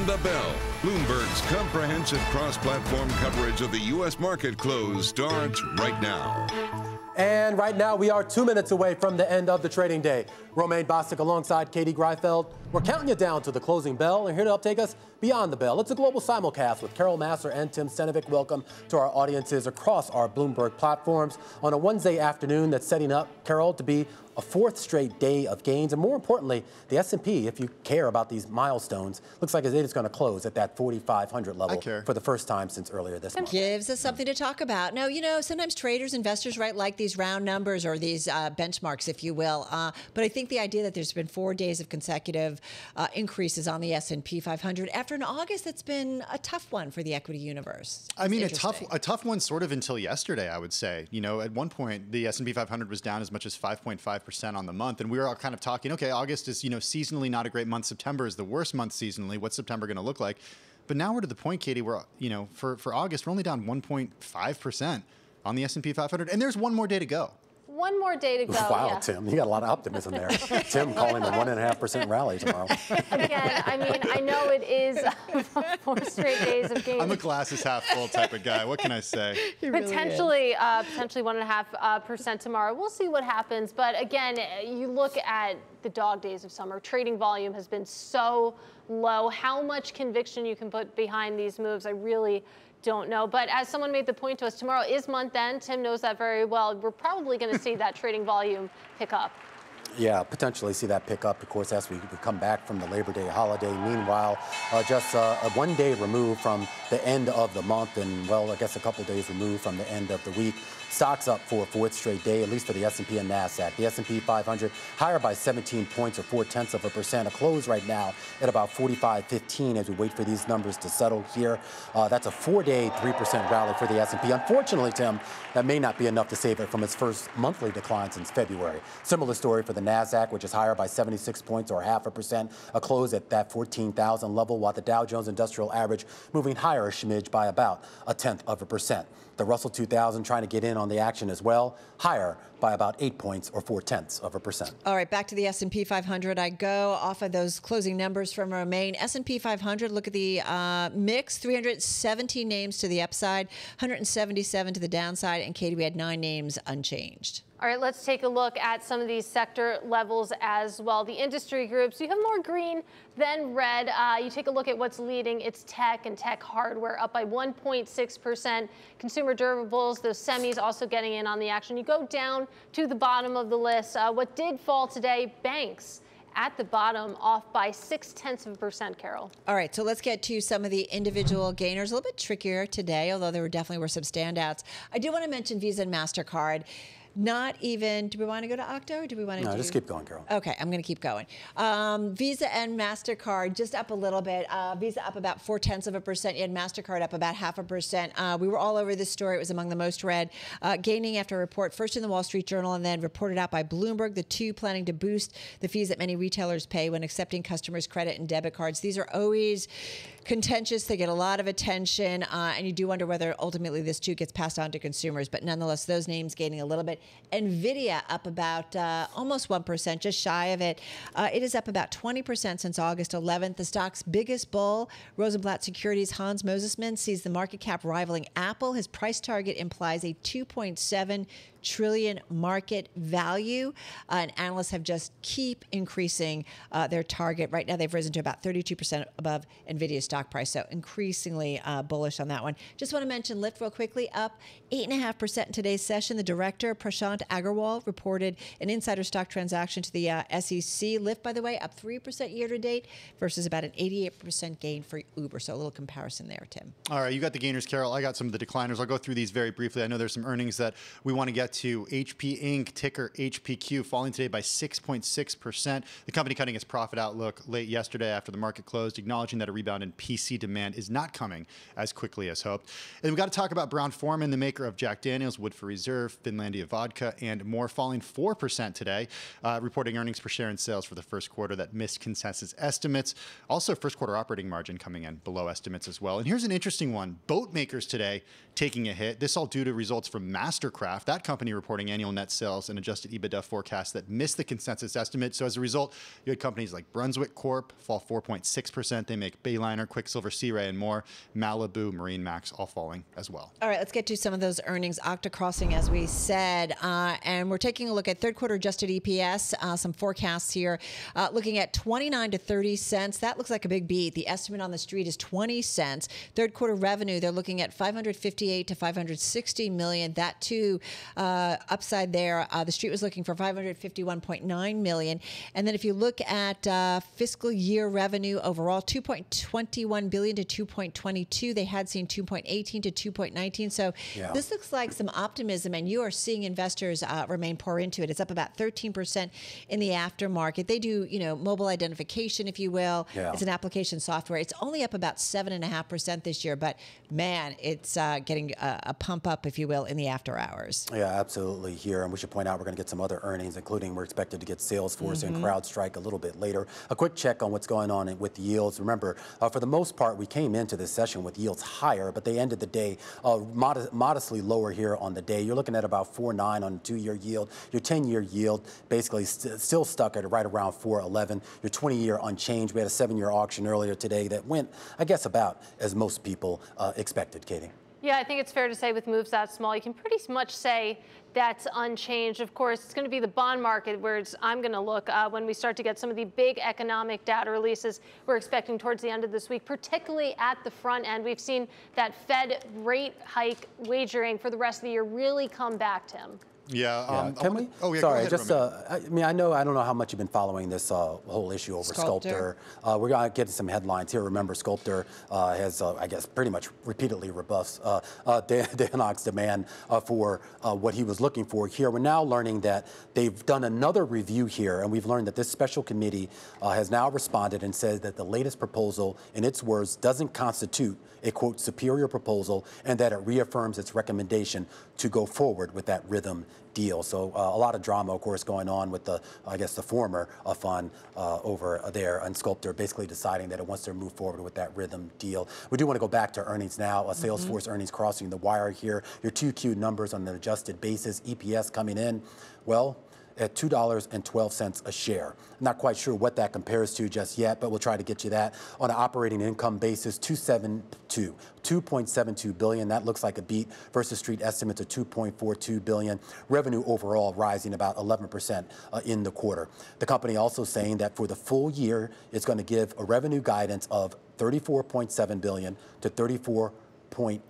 the Bell. Bloomberg's comprehensive cross-platform coverage of the U.S. market close starts right now. And right now, we are 2 minutes away from the end of the trading day. Romaine Bostick alongside Katie Greifeld. We're counting you down to the closing bell, and here to help take us beyond the bell. It's a global simulcast with Carol Massar and Tim Stenovec. Welcome to our audiences across our Bloomberg platforms on a Wednesday afternoon that's setting up, Carol, to be a fourth straight day of gains. And more importantly, the S&P, if you care about these milestones, looks like it is going to close at that 4,500 level for the first time since earlier this month. Gives us something to talk about. Now, you know, sometimes traders, investors, right, like these round numbers or these benchmarks, if you will. But I think the idea that there's been 4 days of consecutive increases on the S&P 500 after an August that's been a tough one for the equity universe. I mean, a tough one sort of until yesterday, I would say. You know, at one point, the S&P 500 was down as much as 5.5% on the month. And we were all kind of talking, okay, August is, you know, seasonally not a great month. September is the worst month seasonally. What's September going to look like? But now we're to the point, Katie, where, you know, for August, we're only down 1.5% on the S&P 500. And there's one more day to go. One more day to go. Wow, yeah. Tim, you got a lot of optimism there. Tim calling a 1.5% rally tomorrow. Again, I mean, I know it is 4 straight days of gains. I'm a glass is half full type of guy. What can I say? Potentially 1.5% tomorrow. We'll see what happens. But again, you look at the dog days of summer. Trading volume has been so low. How much conviction you can put behind these moves, I really don't know. But as someone made the point to us, tomorrow is month end. Tim knows that very well. We're probably going to see that trading volume pick up. Yeah, potentially see that pick up, of course, as we come back from the Labor Day holiday. Meanwhile, just a 1 day removed from the end of the month and, well, I guess a couple days removed from the end of the week. Stocks up for a fourth straight day, at least for the S&P and NASDAQ. The S&P 500 higher by 17 points or 0.4%. A close right now at about 45.15 as we wait for these numbers to settle here. That's a 4-day, 3% rally for the S&P. Unfortunately, Tim, that may not be enough to save it from its first monthly decline since February. Similar story for the NASDAQ, which is higher by 76 points or 0.5%. A close at that 14,000 level, while the Dow Jones Industrial Average moving higher a smidge by about 0.1%. The Russell 2000 trying to get in on the action as well, higher by about 8 points or 0.4%. All right, back to the S&P 500 I go off of those closing numbers from Romaine. S&P 500, look at the mix, 317 names to the upside, 177 to the downside, and Katie, we had 9 names unchanged. All right, let's take a look at some of these sector levels as well. The industry groups, you have more green than red. You take a look at what's leading. It's tech and tech hardware up by 1.6%. Consumer durables, those semis also getting in on the action. You go down to the bottom of the list. What did fall today? Banks at the bottom, off by 0.6%, Carol. All right, so let's get to some of the individual gainers. A little bit trickier today, although there definitely were some standouts. I do want to mention Visa and MasterCard. Not even, do we want to go to Octo or do we want to just keep going, Carol. Okay, I'm going to keep going. Visa and MasterCard just up a little bit. Visa up about 0.4%. You had MasterCard up about 0.5%. We were all over this story. It was among the most read. Gaining after a report, first in the Wall Street Journal and then reported out by Bloomberg, the two planning to boost the fees that many retailers pay when accepting customers' credit and debit cards. These are always contentious. They get a lot of attention, and you do wonder whether ultimately this too gets passed on to consumers. But nonetheless, those names gaining a little bit. NVIDIA up about almost 1%, just shy of it. It is up about 20% since August 11th. The stock's biggest bull, Rosenblatt Securities' Hans Mosesmann, sees the market cap rivaling Apple. His price target implies a 2.7 trillion market value. And analysts have just keep increasing their target. Right now, they've risen to about 32% above NVIDIA's stock price. So increasingly bullish on that one. Just want to mention Lyft real quickly, up 8.5% in today's session. The director, Prashant Agarwal, reported an insider stock transaction to the SEC. Lyft, by the way, up 3% year to date versus about an 88% gain for Uber. So a little comparison there, Tim. All right, you got the gainers, Carol. I got some of the decliners. I'll go through these very briefly. I know there's some earnings that we want to get to. HP Inc., ticker HPQ, falling today by 6.6%. The company cutting its profit outlook late yesterday after the market closed, acknowledging that a rebound in PC demand is not coming as quickly as hoped. And we've got to talk about Brown-Forman, the maker of Jack Daniels, Woodford Reserve, Finlandia Vodka, and more, falling 4% today, reporting earnings per share and sales for the first quarter that missed consensus estimates. Also, first quarter operating margin coming in below estimates as well. And here's an interesting one. Boat makers today taking a hit. This all due to results from Mastercraft. That company company reporting annual net sales and adjusted EBITDA forecasts that missed the consensus estimate. So as a result, you had companies like Brunswick Corp fall 4.6%. They make Bayliner, Quicksilver, Sea Ray, and more. Malibu, Marine Max, all falling as well. All right, let's get to some of those earnings. Okta crossing, as we said, and we're taking a look at third quarter adjusted EPS. Some forecasts here, looking at 29 to 30 cents. That looks like a big beat. The estimate on the street is 20 cents. Third quarter revenue, they're looking at 558 to 560 million. That too, upside there. The street was looking for 551.9 million. And then if you look at fiscal year revenue overall, 2.21 billion to 2.22. They had seen 2.18 to 2.19. So this looks like some optimism, and you are seeing investors Romaine pour into it. It's up about 13% in the aftermarket. They do, mobile identification, if you will. It's an application software. It's only up about 7.5% this year, but man, it's getting a pump up, if you will, in the after hours. Yeah, absolutely here. And we should point out we're going to get some other earnings, including we're expected to get Salesforce and CrowdStrike a little bit later. A quick check on what's going on with yields. Remember, for the most part, we came into this session with yields higher, but they ended the day modestly lower here on the day. You're looking at about 4.9 on the 2-year yield. Your 10-year yield basically still stuck at right around 4.11. Your 20-year unchanged. We had a 7-year auction earlier today that went, I guess, about as most people expected, Katie. Yeah, I think it's fair to say with moves that small, you can pretty much say that's unchanged. Of course, it's going to be the bond market where I'm going to look when we start to get some of the big economic data releases we're expecting towards the end of this week, particularly at the front end. We've seen that Fed rate hike wagering for the rest of the year really come back, Tim. Can we? Oh, yeah, sorry, go ahead, just I don't know how much you've been following this whole issue over Sculptor. We're going to get some headlines here. Remember, Sculptor has, I guess, pretty much repeatedly rebuffed Danok's demand for what he was looking for here. We're now learning that they've done another review here, and we've learned that this special committee has now responded and said that the latest proposal, in its words, doesn't constitute a, quote, superior proposal, and that it reaffirms its recommendation to go forward with that Rhythm deal. So a lot of drama, of course, going on with the, I guess, the former fund over there, and Sculptor basically deciding that it wants to move forward with that Rhythm deal. We do want to go back to earnings now. Salesforce earnings crossing the wire here. Your 2Q numbers on an adjusted basis, EPS coming in, well, at $2.12 a share. I'm not quite sure what that compares to just yet, but we'll try to get you that. On an operating income basis, $2.72 billion. That looks like a beat versus street estimates of $2.42 billion. Revenue overall rising about 11% in the quarter. The company also saying that for the full year, it's going to give a revenue guidance of $34.7 billion to $34.8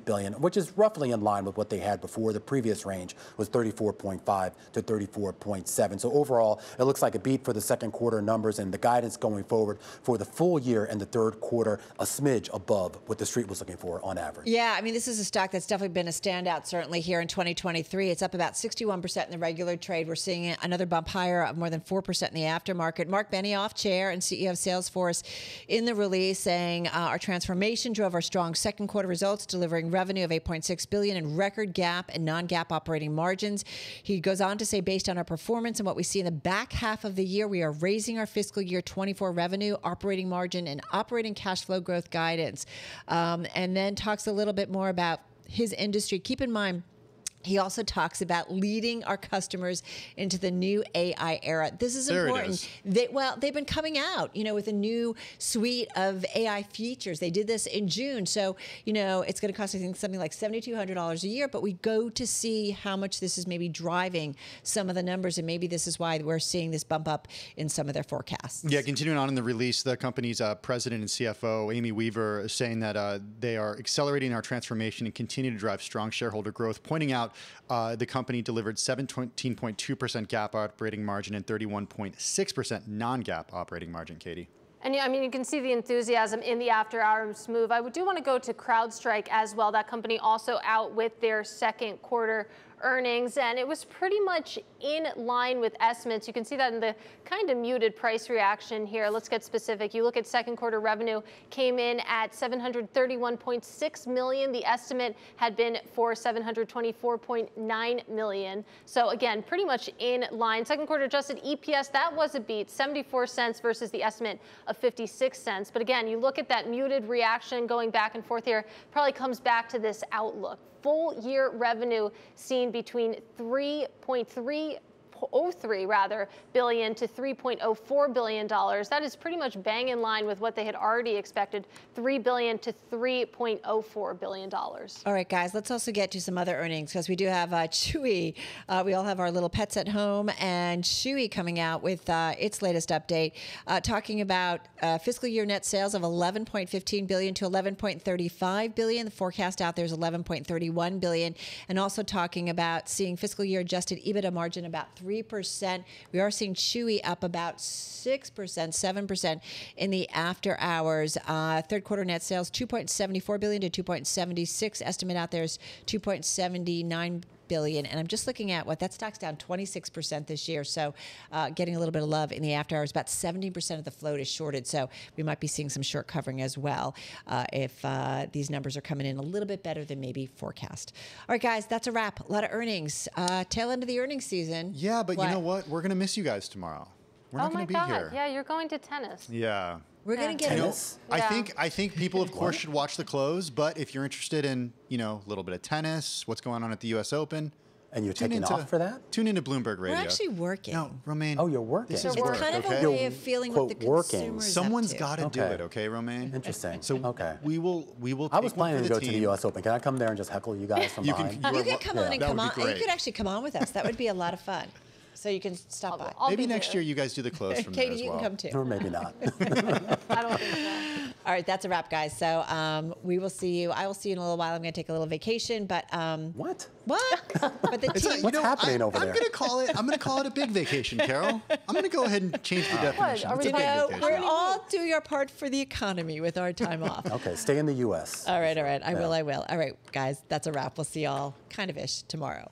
billion, which is roughly in line with what they had before. The previous range was 34.5 to 34.7. So overall, it looks like a beat for the second quarter numbers, and the guidance going forward for the full year and the third quarter, a smidge above what the street was looking for on average. Yeah, I mean, this is a stock that's definitely been a standout, certainly here in 2023. It's up about 61% in the regular trade. We're seeing another bump higher of more than 4% in the aftermarket. Mark Benioff, chair and CEO of Salesforce, in the release saying our transformation drove our strong second quarter results, delivering revenue of $8.6 billion and record GAAP and non-GAAP operating margins. He goes on to say, based on our performance and what we see in the back half of the year, we are raising our fiscal year 24 revenue, operating margin, and operating cash flow growth guidance. And then talks a little bit more about his industry. Keep in mind, he also talks about leading our customers into the new AI era. This is important. They've been coming out, with a new suite of AI features. They did this in June. So, it's going to cost, I think, something like $7,200 a year. But we go to see how much this is maybe driving some of the numbers. And maybe this is why we're seeing this bump up in some of their forecasts. Yeah, continuing on in the release, the company's president and CFO, Amy Weaver, is saying that they are accelerating our transformation and continue to drive strong shareholder growth, pointing out the company delivered 17.2% GAAP operating margin and 31.6% non-GAAP operating margin, Katie. And I mean, you can see the enthusiasm in the after hours move. I do want to go to CrowdStrike as well. That company also out with their second quarter earnings, and it was pretty much in line with estimates. You can see that in the kind of muted price reaction here. Let's get specific. You look at second quarter revenue came in at $731.6 million. The estimate had been for $724.9 million. So again, pretty much in line. Second quarter adjusted EPS, that was a beat, 74 cents versus the estimate of 56 cents. But again, you look at that muted reaction going back and forth here, probably comes back to this outlook. full year revenue seen between 3.3 billion to $3.04 billion. That is pretty much bang in line with what they had already expected, $3 billion to $3.04 billion. All right, guys, let's also get to some other earnings because we do have Chewy. We all have our little pets at home, and Chewy coming out with its latest update, talking about fiscal year net sales of $11.15 billion to $11.35 billion. The forecast out there is $11.31 billion, and also talking about seeing fiscal year adjusted EBITDA margin about 3%. We are seeing Chewy up about 6%, 7% in the after hours. Third quarter net sales, $2.74 billion to $2.76. Estimate out there is $2.79 billion. And I'm just looking at what that stock's down 26% this year. So getting a little bit of love in the after hours. About 70% of the float is shorted. So we might be seeing some short covering as well if these numbers are coming in a little bit better than maybe forecast. All right, guys, that's a wrap. A lot of earnings. Tail end of the earnings season. Yeah, but you know what? We're going to miss you guys tomorrow. We're not going to be here. Yeah, you're going to tennis. Yeah. We're going to get tennis. I think people, of course, should watch the close. But if you're interested in, a little bit of tennis, what's going on at the U.S. Open, and you're taking off for that? Tune into Bloomberg Radio. We're actually working. No, Romaine. Oh, you're working. This is it's work, kind of okay? a way of feeling what the consumers Someone's up to. got to do it, okay, Romaine? Interesting. So we will. I was planning to go to the U.S. Open. Can I come there and just heckle you guys from behind? You can come on and come on. Great. You could actually come on with us. That would be a lot of fun. So you can stop by. Maybe next year you guys do the close from Katie, there as you well. can come too. Or maybe not. I don't think so. All right, that's a wrap, guys. So we will see you. I will see you in a little while. I'm going to take a little vacation, but what? But the team. What's happening over there? I'm going to call it a big vacation, Carol. I'm going to go ahead and change the definition. Are we It's a big vacation. We're all doing our part for the economy with our time off. Okay, stay in the U.S. All right. I will. All right, guys, that's a wrap. We'll see y'all kind of-ish tomorrow.